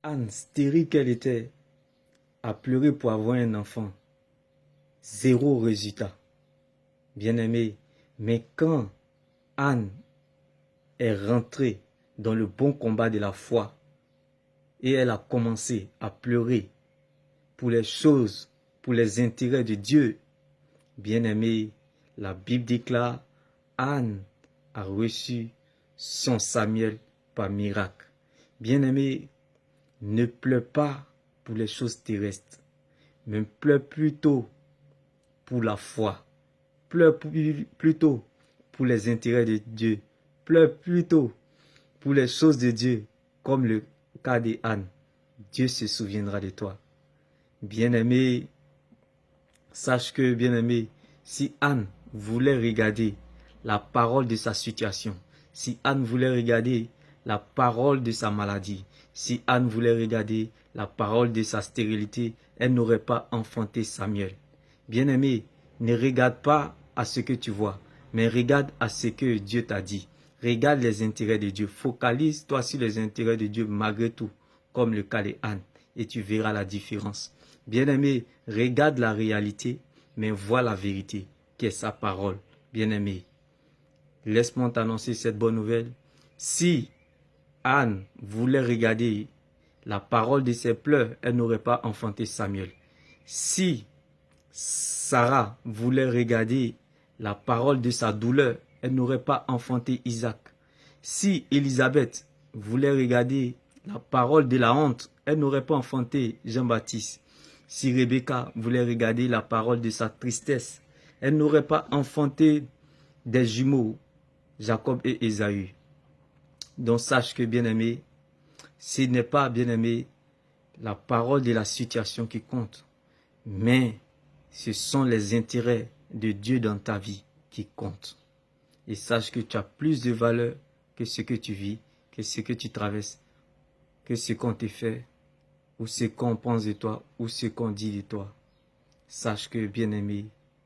Anne, stérile qu'elle était, a pleuré pour avoir un enfant. Zéro résultat. Bien-aimé, mais quand Anne est rentrée dans le bon combat de la foi et elle a commencé à pleurer pour les choses, pour les intérêts de Dieu, bien-aimé, la Bible déclare, Anne a reçu son Samuel par miracle. Bien-aimé, ne pleure pas pour les choses terrestres, mais pleure plutôt pour la foi. Pleure plutôt pour les intérêts de Dieu. Pleure plutôt pour les choses de Dieu, comme le cas d'Anne. Dieu se souviendra de toi. Bien-aimé, sache que, bien-aimé, si Anne voulait regarder la parole de sa situation, si Anne voulait regarder la parole de sa maladie, si Anne voulait regarder la parole de sa stérilité, elle n'aurait pas enfanté Samuel. Bien-aimé, ne regarde pas à ce que tu vois, mais regarde à ce que Dieu t'a dit. Regarde les intérêts de Dieu. Focalise-toi sur les intérêts de Dieu malgré tout, comme le cas d'Anne, et tu verras la différence. Bien-aimé, regarde la réalité, mais vois la vérité, qui est sa parole. Bien-aimé, laisse-moi t'annoncer cette bonne nouvelle. Si Anne voulait regarder la parole de ses pleurs, elle n'aurait pas enfanté Samuel. Si Sarah voulait regarder la parole de sa douleur, elle n'aurait pas enfanté Isaac. Si Élisabeth voulait regarder la parole de la honte, elle n'aurait pas enfanté Jean-Baptiste. Si Rebecca voulait regarder la parole de sa tristesse, elle n'aurait pas enfanté des jumeaux, Jacob et Ésaü. Donc sache que, bien-aimé, ce n'est pas, bien-aimé, la parole de la situation qui compte, mais ce sont les intérêts de Dieu dans ta vie qui comptent. Et sache que tu as plus de valeur que ce que tu vis, que ce que tu traverses, que ce qu'on te fait, ou ce qu'on pense de toi, ou ce qu'on dit de toi. Sache que, bien-aimé,